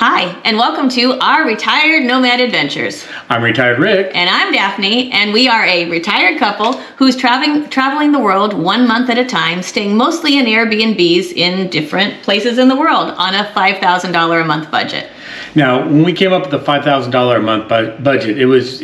Hi, and welcome to our Retired Nomad Adventures. I'm Retired Rick. And I'm Daphne, and we are a retired couple who's traveling the world 1 month at a time, staying mostly in Airbnbs in different places in the world on a $5,000 a month budget. Now, when we came up with the $5,000 a month budget, it was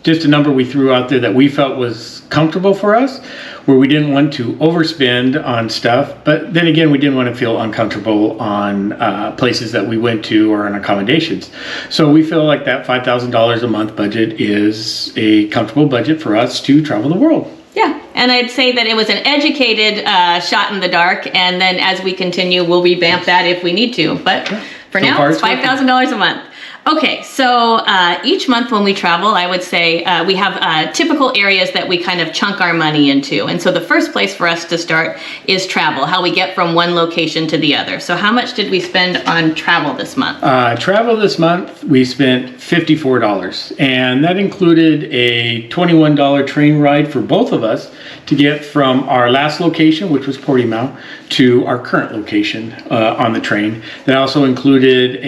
just a number we threw out there that we felt was comfortable for us, where we didn't want to overspend on stuff, but then again, we didn't want to feel uncomfortable on places that we went to or on accommodations. So we feel like that $5,000 a month budget is a comfortable budget for us to travel the world. Yeah, and I'd say that it was an educated shot in the dark, and then as we continue, we'll revamp that if we need to. But for now, it's $5,000 a month. Okay, so each month when we travel, I would say we have typical areas that we kind of chunk our money into. And so the first place for us to start is travel, how we get from one location to the other. So how much did we spend on travel this month? Travel this month, we spent $54. And that included a $21 train ride for both of us to get from our last location, which was Portimao, to our current location on the train. That also included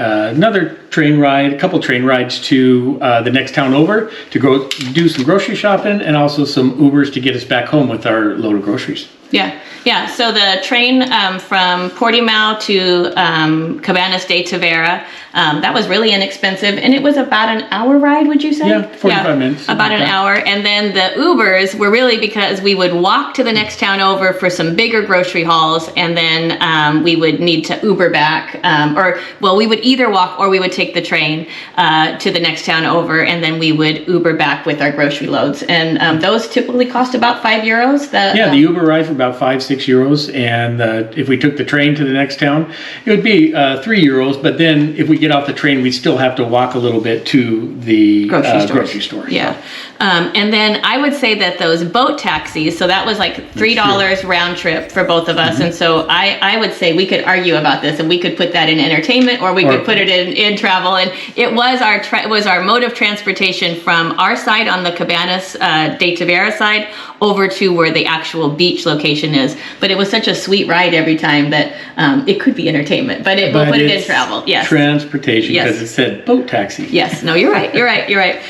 another train ride, a couple train rides to the next town over to go do some grocery shopping, and also some Ubers to get us back home with our load of groceries. Yeah. So the train from Portimao to Cabanas de Tavira, that was really inexpensive, and it was about an hour ride, would you say? Yeah, 45 minutes. About an hour. And then the Ubers were really because we would walk to the next town over for some bigger grocery hauls, and then we would need to Uber back, we would either walk or we would take the train to the next town over, and then we would Uber back with our grocery loads. And those typically cost about €5. The Uber rides were about €5-6, and if we took the train to the next town, it would be €3. But then if we get off the train, we still have to walk a little bit to the grocery store. Yeah. And then I would say that those boat taxis, so that was like $3 round trip for both of us. Mm-hmm. And so I would say we could argue about this, and we could put that in entertainment, or we could put it in travel. And it was our mode of transportation from our side on the Cabanas de Tavira side over to where the actual beach location is. But it was such a sweet ride every time that it could be entertainment, but we'll put it in travel. Yes. Transportation, because it said boat taxi. Yes. No, you're right. You're right.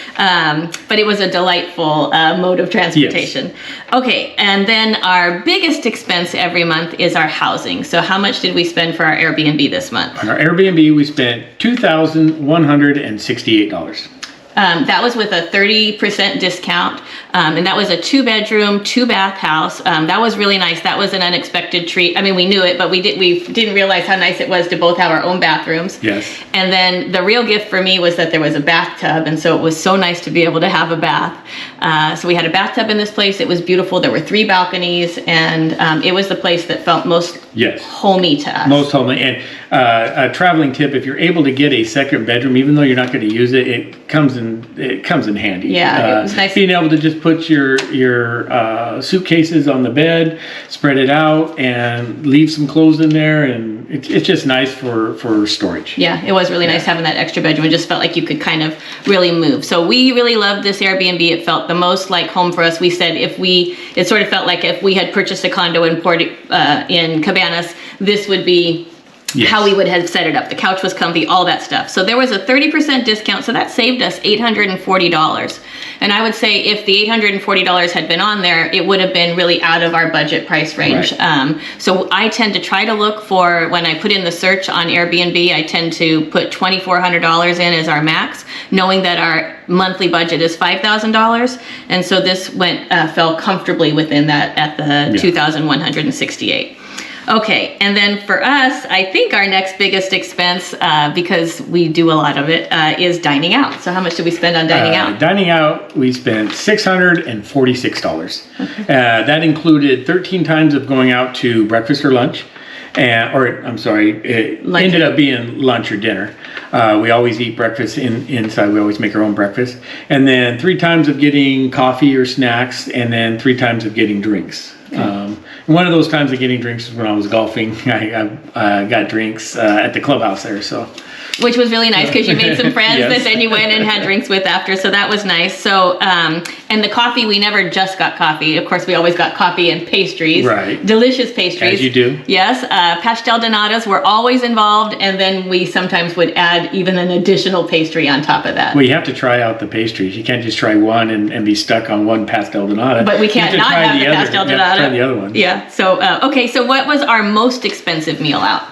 But it was a delightful mode of transportation. Yes. Okay. And then our biggest expense every month is our housing. So how much did we spend for our Airbnb this month? On our Airbnb, we spent $2,168. That was with a 30% discount, and that was a 2-bedroom, 2-bath house. That was really nice. That was an unexpected treat. I mean, we knew it, but we didn't realize how nice it was to both have our own bathrooms. Yes. And then the real gift for me was that there was a bathtub, and so it was so nice to be able to have a bath. So we had a bathtub in this place. It was beautiful. There were 3 balconies, and it was the place that felt most homey to us. Most homey. And a traveling tip: if you're able to get a second bedroom, even though you're not going to use it, it comes in handy. Yeah, it was nice. Being able to just put your suitcases on the bed, spread it out, and leave some clothes in there, and it's just nice for storage. Yeah, it was really nice having that extra bedroom. It just felt like you could kind of really move. So we really loved this Airbnb. It felt the most like home for us. We said it sort of felt like if we had purchased a condo in Cabanas, this would be how we would have set it up. The couch was comfy, all that stuff. So there was a 30% discount, so that saved us $840. And I would say if the $840 had been on there, it would have been really out of our budget price range. Right. So I tend to try to look for, when I put in the search on Airbnb, I tend to put $2,400 in as our max, knowing that our monthly budget is $5,000. And so this fell comfortably within that at the $2,168. Okay, and then for us, I think our next biggest expense, because we do a lot of it, is dining out. So how much did we spend on dining out? Dining out, we spent $646. Okay. That included 13 times of going out to breakfast or lunch. It ended up being lunch or dinner. We always eat breakfast inside. We always make our own breakfast. And then 3 times of getting coffee or snacks, and then 3 times of getting drinks. Okay. one of those times of getting drinks was when I was golfing. I got drinks at the clubhouse there, so. Which was really nice because you made some friends Yes. that then you went and had drinks with after. So that was nice. So, and the coffee, we never just got coffee. Of course, we always got coffee and pastries. Right. Delicious pastries. As you do. Yes. Pastel donatas were always involved. And then we sometimes would add even an additional pastry on top of that. Well, you have to try out the pastries. You can't just try one and be stuck on one pastel donata. But we can't not have the pastel You have to try donata. the other one. Yeah. So, okay. So what was our most expensive meal out?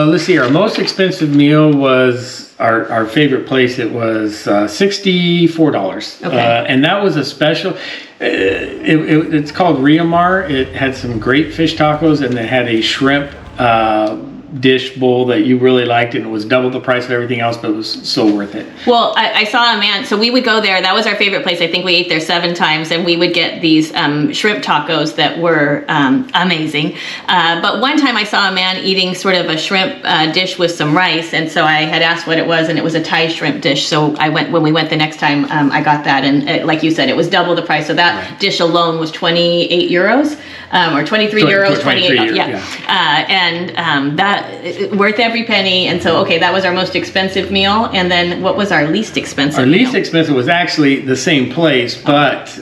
Let's see. Our most expensive meal was our favorite place. It was $64. Okay. And that was a special. It's called Riamar. It had some great fish tacos, and it had a shrimp dish bowl that you really liked, and it was double the price of everything else, but it was so worth it. Well, I saw a man, so we would go there. That was our favorite place. I think we ate there 7 times, and we would get these shrimp tacos that were amazing. But one time I saw a man eating sort of a shrimp dish with some rice, and so I had asked what it was, and it was a Thai shrimp dish. So when we went the next time, I got that, and like you said, it was double the price. So that dish alone was 28 euros, or 23 euros, 28, and that worth every penny. And so, okay, that was our most expensive meal. And then what was our least expensive Our meal? least expensive was actually the same place, but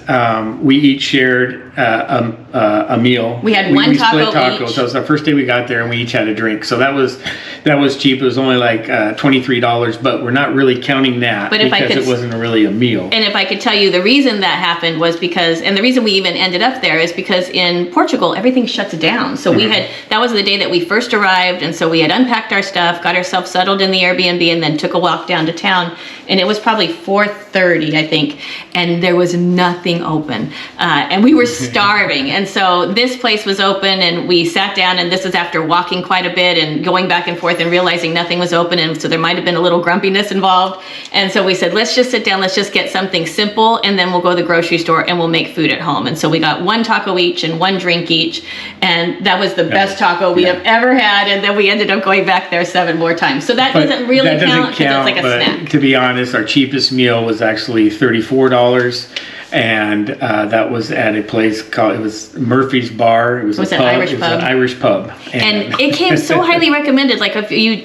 we each shared a meal. We had one taco split tacos. each. That was our first day we got there, and we each had a drink. So that was cheap. It was only like $23, but we're not really counting that But if I because could- it wasn't really a meal. And if I could tell you the reason that happened was because, and the reason we even ended up there is because in Portugal, everything shuts down. So that was the day that we first arrived. And so we had unpacked our stuff, got ourselves settled in the Airbnb, and then took a walk down to town. And it was probably 4:30, I think. And there was nothing open. And we were starving. And so this place was open, and we sat down, and this is after walking quite a bit and going back and forth and realizing nothing was open. And so there might have been a little grumpiness involved. And so we said, let's just sit down, let's just get something simple, and then we'll go to the grocery store and we'll make food at home. And so we got 1 taco each and 1 drink each. And that was the best taco we have ever had. And then we ended up going back there 7 more times. So that doesn't really count because it's like a but snack. To be honest, our cheapest meal was actually $34. And that was at a place called, it was Murphy's Bar. It was Was a it pub. Irish It was pub? an Irish pub. And it came so highly recommended. Like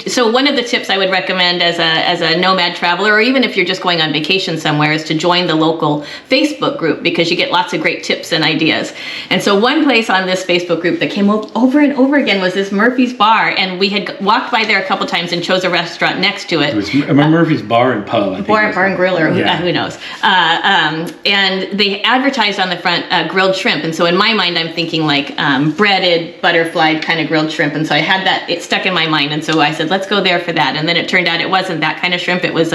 so one of the tips I would recommend as a nomad traveler, or even if you're just going on vacation somewhere, is to join the local Facebook group, because you get lots of great tips and ideas. And so one place on this Facebook group that came over and over again was this Murphy's Bar, and we had walked by there a couple times and chose a restaurant next to it. It was Murphy's Bar and Pub, I think. Bar and Grill, or Yeah. who knows. And they advertised on the front grilled shrimp. And so in my mind, I'm thinking like breaded, butterfly kind of grilled shrimp. And so I had that, it stuck in my mind. And so I said, let's go there for that. And then it turned out it wasn't that kind of shrimp. It was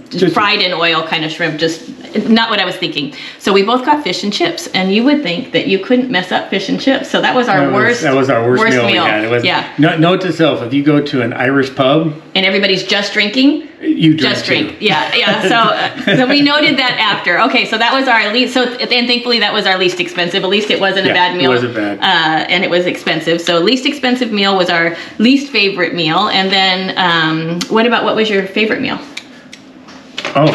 just fried in oil kind of shrimp, just not what I was thinking. So we both got fish and chips. And you would think that you couldn't mess up fish and chips. So that was our worst. That was our worst meal we had. It was, Note to self, if you go to an Irish pub and everybody's just drinking, you drink just drink. too. Yeah. So we noted that after. Okay, so that was our least. So and thankfully that was our least expensive. At least it wasn't a bad meal. It wasn't bad. And it was expensive. So least expensive meal was our least favorite meal. And then what was your favorite meal? Oh,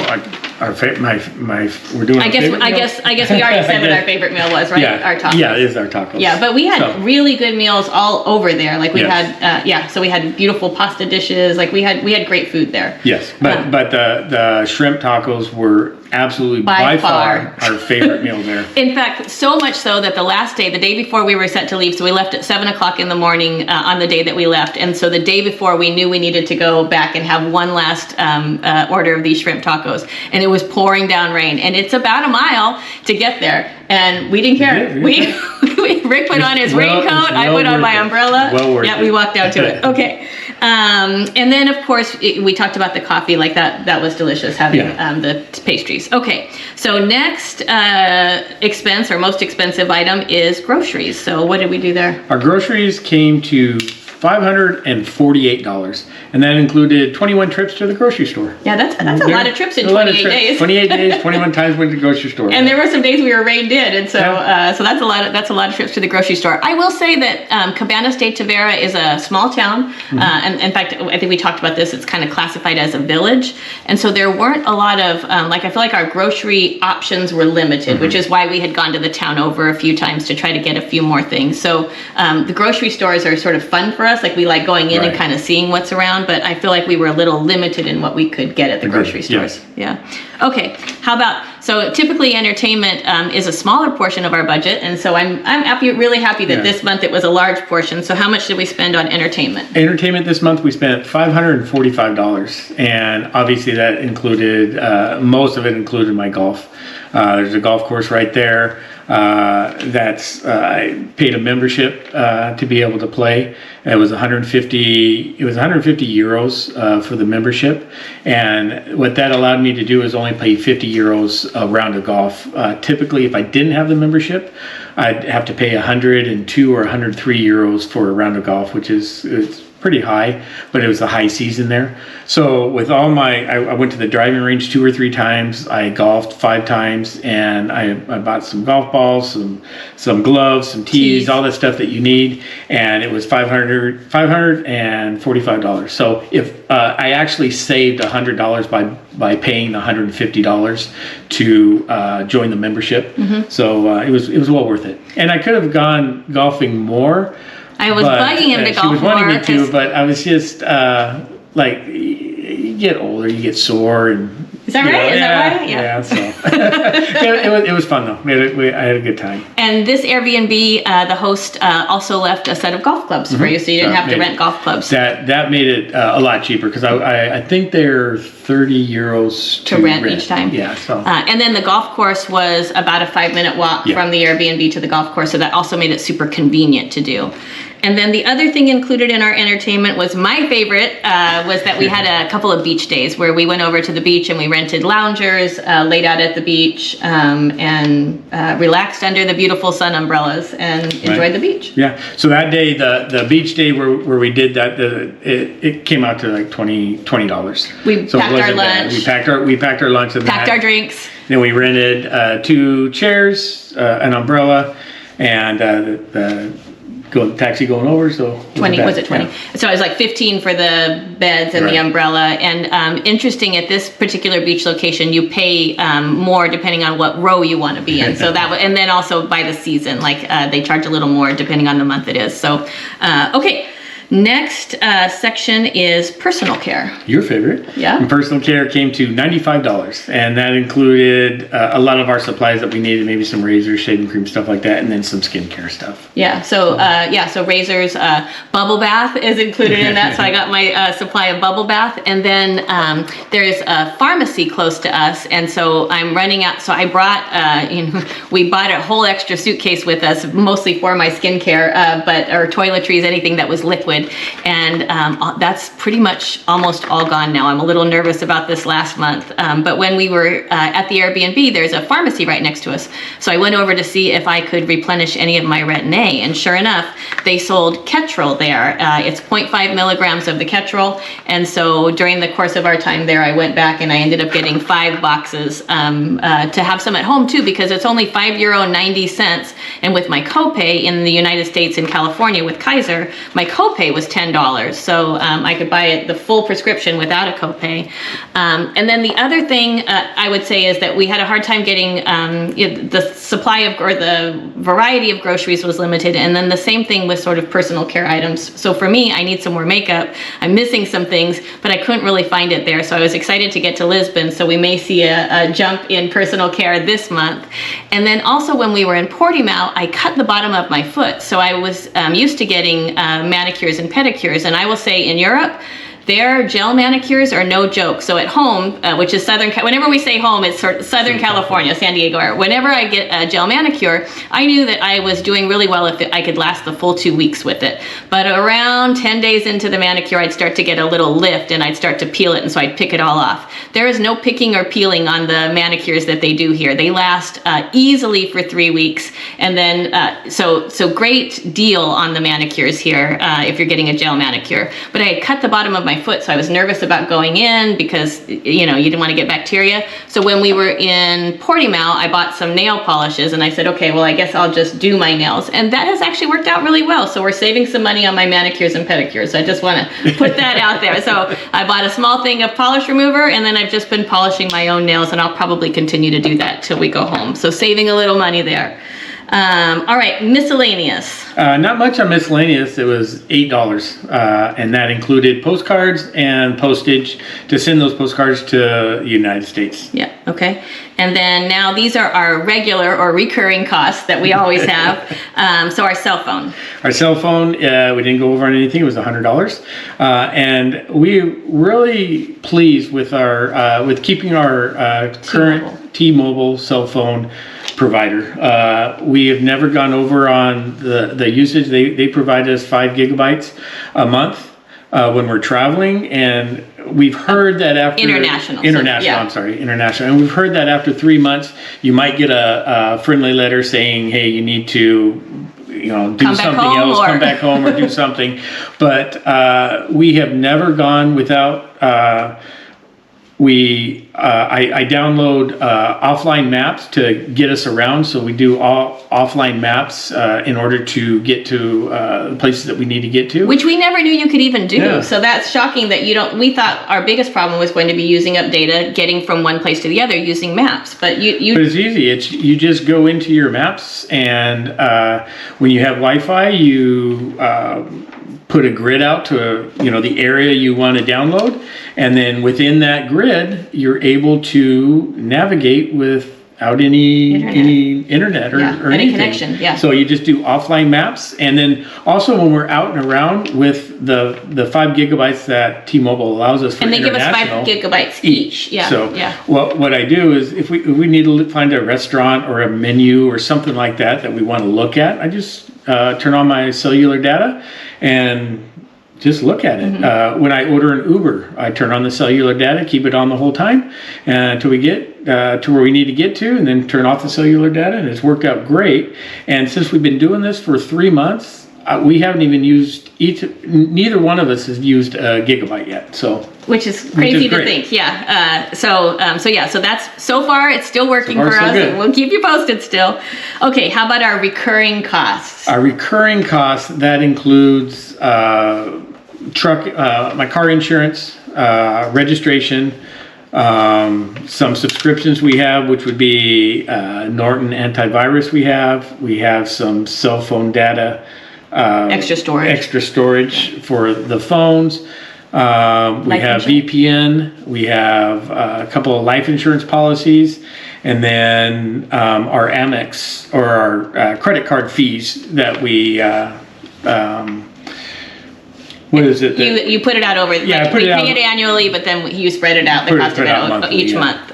we're doing. I guess we already said what our favorite meal was, right? Yeah, Our tacos. Yeah, it is our tacos. Yeah, but we had really good meals all over there. Like we Yes. had, so we had beautiful pasta dishes. Like we had great food there. Yes, but the shrimp tacos were absolutely by far our favorite meal there. In fact, so much so that the last day, the day before we were set to leave, so we left at 7 o'clock in the morning on the day that we left. And so the day before, we knew we needed to go back and have one last order of these shrimp tacos. And it was pouring down rain. And it's about a mile to get there. And we didn't care. Rick put on his raincoat. I put on my umbrella. We walked down to it. Okay. And then, of course, we talked about the coffee. Like that was delicious, having the pastries. Okay. So next expense, or most expensive item, is groceries. So what did we do there? Our groceries came to $548, and that included 21 trips to the grocery store. Yeah, that's a lot of trips in 28 days. 28 days, 21 times went to the grocery store. And there were some days we were rained in, and so so that's a lot of trips to the grocery store. I will say that Cabanas de Tavira is a small town, and in fact, I think we talked about this. It's kind of classified as a village, and so there weren't a lot of I feel like our grocery options were limited, which is why we had gone to the town over a few times to try to get a few more things. So the grocery stores are sort of fun for us. Like we like going in and kind of seeing what's around, but I feel like we were a little limited in what we could get at the grocery stores. Yeah. Okay. How about, so typically entertainment is a smaller portion of our budget, and so I'm really happy that this month it was a large portion. So how much did we spend on entertainment? Entertainment this month we spent $545, and obviously that included most of it included my golf. There's a golf course right there. I paid a membership to be able to play. It was 150 euros for the membership, and what that allowed me to do is only pay 50 euros a round of golf. Typically, if I didn't have the membership, I'd have to pay 102 or 103 euros for a round of golf, which is pretty high, but it was the high season there. So with all I went to the driving range 2 or 3 times, I golfed 5 times, and I bought some golf balls, some gloves, some tees, all the stuff that you need, and it was $545. So if I actually saved $100 by paying $150 to join the membership, so it was well worth it. And I could have gone golfing more. I was bugging him to golf more. She was wanting me to, but I was just like, you get older, you get sore, and is that right? Is that right? Yeah. So it was fun though. I had a good time. And this Airbnb, the host also left a set of golf clubs for you, so you didn't have to rent golf clubs. That made it a lot cheaper, because I think they're 30 euros to rent each time. Yeah. So and then the golf course was about a 5-minute walk from the Airbnb to the golf course, so that also made it super convenient to do. And then the other thing included in our entertainment was my favorite, was that we had a couple of beach days where we went over to the beach and we rented loungers, laid out at the beach, and relaxed under the beautiful sun umbrellas and enjoyed the beach. Yeah. So that day, the beach day where we did that, it came out to like $20. We packed our lunch. We packed our lunch and packed our drinks. Then we rented 2 chairs, an umbrella, and the taxi going over, so 20 was it 20? Yeah. So it was like 15 for the beds and the umbrella. And interesting, at this particular beach location, you pay more depending on what row you want to be in. So that and then also by the season, like they charge a little more depending on the month it is. So okay. Next section is personal care. Your favorite. Yeah. And personal care came to $95, and that included a lot of our supplies that we needed, maybe some razors, shaving cream, stuff like that, and then some skincare stuff. Yeah. So so razors, bubble bath is included in that. So I got my supply of bubble bath, and then there's a pharmacy close to us, and so I'm running out. So I brought, we bought a whole extra suitcase with us, mostly for my skincare, or toiletries, anything that was liquid. And that's pretty much almost all gone now. I'm a little nervous about this last month. But when we were at the Airbnb, there's a pharmacy right next to us. So I went over to see if I could replenish any of my Retin-A. And sure enough, they sold Ketrel there. It's 0.5 milligrams of the Ketrel. And so during the course of our time there, I went back and I ended up getting 5 boxes to have some at home too, because it's only €5.90. And with my copay in the United States and California with Kaiser, my copay was $10, so I could buy it the full prescription without a copay. And then the other thing I would say is that we had a hard time getting the supply of, or the variety of groceries was limited, and then the same thing with sort of personal care items. So for me, I need some more makeup. I'm missing some things, but I couldn't really find it there. So I was excited to get to Lisbon, so we may see a jump in personal care this month. And then also when we were in Portimao, I cut the bottom of my foot. So I was used to getting manicures and pedicures, and I will say in Europe, Their gel manicures are no joke. So at home, which is whenever we say home, it's sort of Southern California, San Diego area. Whenever I get a gel manicure, I knew that I was doing really well if I could last the full 2 weeks with it. But around 10 days into the manicure, I'd start to get a little lift and I'd start to peel it, and so I'd pick it all off. There is no picking or peeling on the manicures that they do here. They last easily for 3 weeks, and then so great deal on the manicures here if you're getting a gel manicure. But I had cut the bottom of my foot, so I was nervous about going in because you didn't want to get bacteria. So when we were in Portimao, I bought some nail polishes, and I said, okay, well, I guess I'll just do my nails, and that has actually worked out really well. So we're saving some money on my manicures and pedicures. So I just want to put that out there. So I bought a small thing of polish remover, and then I've just been polishing my own nails, and I'll probably continue to do that till we go home. So saving a little money there. All right, miscellaneous. Not much on miscellaneous. It was $8, and that included postcards and postage to send those postcards to the United States. Yeah, okay. And then now these are our regular or recurring costs that we always have. So our cell phone. Our cell phone, we didn't go over on anything. It was $100, and we're really pleased with our with keeping our current T-Mobile cell phone provider. We have never gone over on the usage. They provide us 5 gigabytes a month when we're traveling, and we've heard that after international, and we've heard that after 3 months you might get a friendly letter saying, hey, you need to do something else, come back home or do something. But we have never gone without I download offline maps to get us around, so we do all offline maps in order to get to the places that we need to get to. Which we never knew you could even do. Yeah. So that's shocking that you don't. We thought our biggest problem was going to be using up data, getting from one place to the other using maps. But you. But it's easy. You just go into your maps, and when you have Wi-Fi, you put a grid out to the area you want to download, and then within that grid you're able to navigate without any internet or any anything. Connection. Yeah. So you just do offline maps, and then also when we're out and around with the 5 gigabytes that T-Mobile allows us for and they give us 5 gigabytes each. Yeah. So what I do is if we need to find a restaurant or a menu or something like that we want to look at, I just turn on my cellular data and just look at it. Mm-hmm. When I order an Uber, I turn on the cellular data, keep it on the whole time until we get to where we need to get to, and then turn off the cellular data, and it's worked out great. And since we've been doing this for 3 months, we haven't even used neither one of us has used a gigabyte yet. So which is crazy to think. Yeah. So that's so far it's still working for us, and we'll keep you posted still. Okay, how about our recurring costs? Our recurring costs, that includes my car insurance, registration, some subscriptions we have, which would be Norton antivirus. We have some cell phone data, extra storage for the phones. We have VPN, we have a couple of life insurance policies, and then our Amex or our credit card fees that we what is it? You put it out over. Yeah, we pay it annually, but then you spread it out. The cost of it out each month.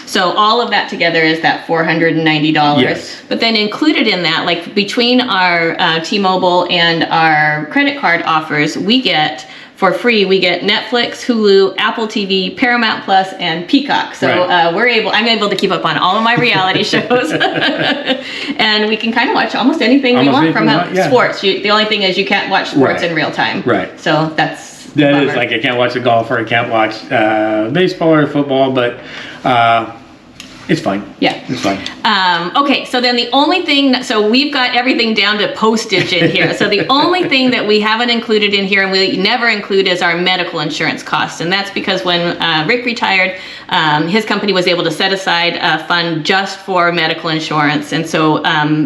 So all of that together is that $490. Yes. But then included in that, like between our T-Mobile and our credit card offers, we get. For free, we get Netflix, Hulu, Apple TV, Paramount Plus, and Peacock. So I'm able to keep up on all of my reality shows, and we can kind of watch almost anything we want from sports. The only thing is you can't watch sports in real time. Right. So that is like I can't watch a golf or I can't watch baseball or football, but. It's fine. Yeah. It's fine. Okay, so then the only thing, so we've got everything down to postage in here. So the only thing that we haven't included in here and we never include is our medical insurance costs. And that's because when Rick retired, his company was able to set aside a fund just for medical insurance. And so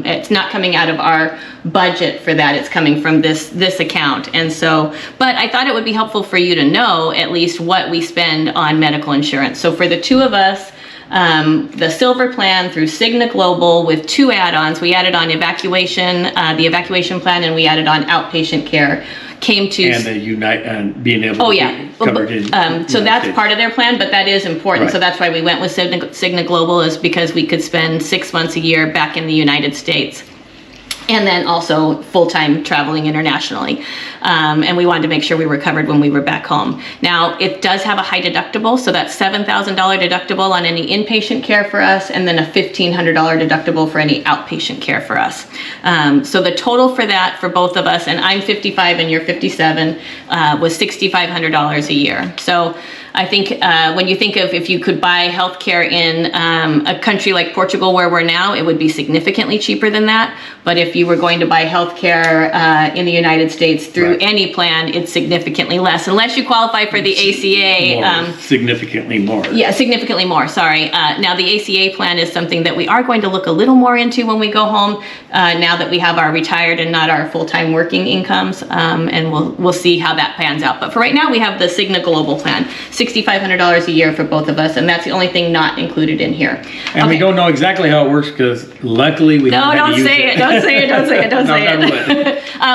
it's not coming out of our budget for that. It's coming from this account. And so, but I thought it would be helpful for you to know at least what we spend on medical insurance. So for the two of us, the silver plan through Cigna Global with 2 add-ons. We added on the evacuation plan, and we added on outpatient care. came to. And the Unite and being able Oh to yeah. be covered in. So that's part of their plan, but that is important. Right. So that's why we went with Cigna Global, is because we could spend 6 months a year back in the United States. And then also full-time traveling internationally. And we wanted to make sure we were covered when we were back home. Now, it does have a high deductible, so that's $7,000 deductible on any inpatient care for us, and then a $1,500 deductible for any outpatient care for us. So the total for that, for both of us, and I'm 55 and you're 57, was $6,500 a year. So I think when you think of if you could buy healthcare in a country like Portugal where we're now, it would be significantly cheaper than that. But if you were going to buy healthcare in the United States through any plan, it's significantly less, unless you qualify for the ACA. Significantly more. Yeah, significantly more, sorry. Now the ACA plan is something that we are going to look a little more into when we go home, now that we have our retired and not our full-time working incomes, and we'll see how that pans out. But for right now, we have the Cigna Global plan, $6,500 a year for both of us, and that's the only thing not included in here. And we don't know exactly how it works because luckily we haven't had to use it. Don't say it.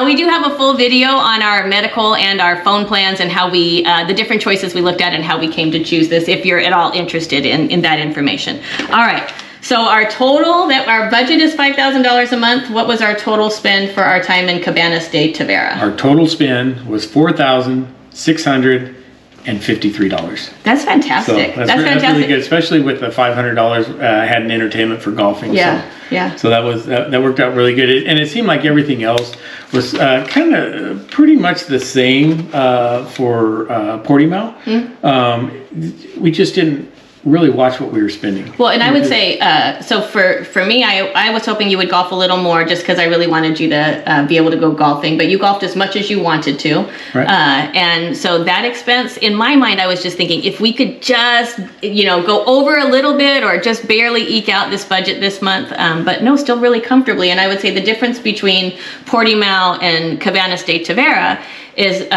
We do have a full video on our medical and our phone plans and how we, the different choices we looked at and how we came to choose this, if you're at all interested in that information. All right. So our budget is $5,000 a month. What was our total spend for our time in Cabanas de Tavira? Our total spend was $4,653. That's fantastic. So that's really good, especially with the $500 had an entertainment for golfing. Yeah, so, yeah. So that worked out really good, and it seemed like everything else was kind of pretty much the same for Portimao. Mm-hmm. We just didn't really watch what we were spending. Well, and I would say, so for me, I was hoping you would golf a little more just because I really wanted you to be able to go golfing, but you golfed as much as you wanted to. Right. And so that expense, in my mind, I was just thinking if we could just, go over a little bit or just barely eke out this budget this month, but no, still really comfortably. And I would say the difference between Portimao and Cabanas de Tavira is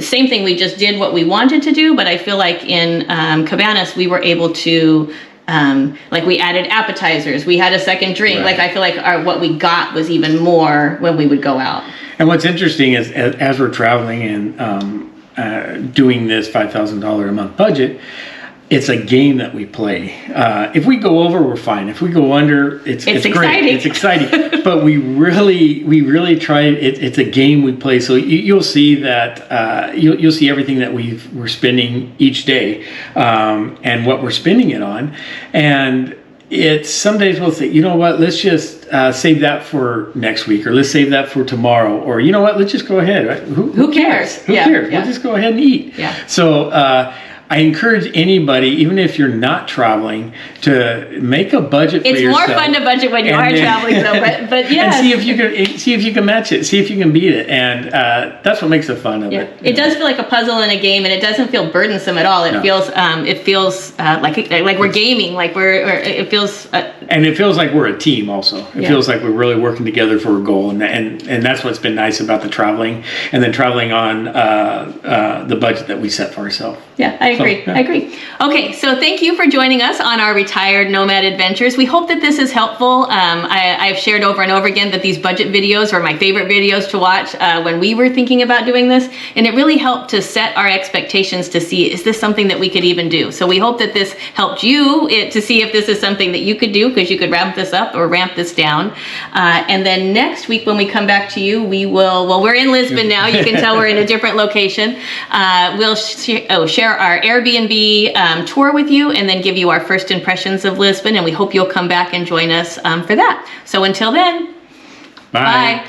same thing. We just did what we wanted to do, but I feel like in Cabanas we were able to we added appetizers, we had a second drink. Right. Like I feel like what we got was even more when we would go out. And what's interesting is as we're traveling and doing this $5,000 a month budget, it's a game that we play. If we go over, we're fine. If we go under, it's great. It's exciting. But we really try. It's a game we play. So you'll see that you'll see everything that we're spending each day, and what we're spending it on. And it's some days we'll say, you know what, let's just save that for next week, or let's save that for tomorrow, or you know what, let's just go ahead. Right? Who cares? Who cares? Yeah. We'll just go ahead and eat. Yeah. So. I encourage anybody, even if you're not traveling, to make a budget for yourself. It's more fun to budget when you are traveling, though. But yeah. And see if you can match it. See if you can beat it, and that's what makes the fun of it. It does feel like a puzzle in a game, and it doesn't feel burdensome at all. It feels like we're gaming, like it feels. And it feels like we're a team. Also, it feels like we're really working together for a goal, and that's what's been nice about the traveling, and then traveling on the budget that we set for ourselves. Yeah, I agree. I agree. Okay, so thank you for joining us on our Retired Nomad Adventures. We hope that this is helpful. I've shared over and over again that these budget videos are my favorite videos to watch when we were thinking about doing this, and it really helped to set our expectations to see, is this something that we could even do? So we hope that this helped you to see if this is something that you could do, because you could ramp this up or ramp this down. And then next week when we come back to you, we will, well, we're in Lisbon now. You can tell we're in a different location. We'll share our Airbnb tour with you, and then give you our first impressions of Lisbon, and we hope you'll come back and join us for that. So until then, bye.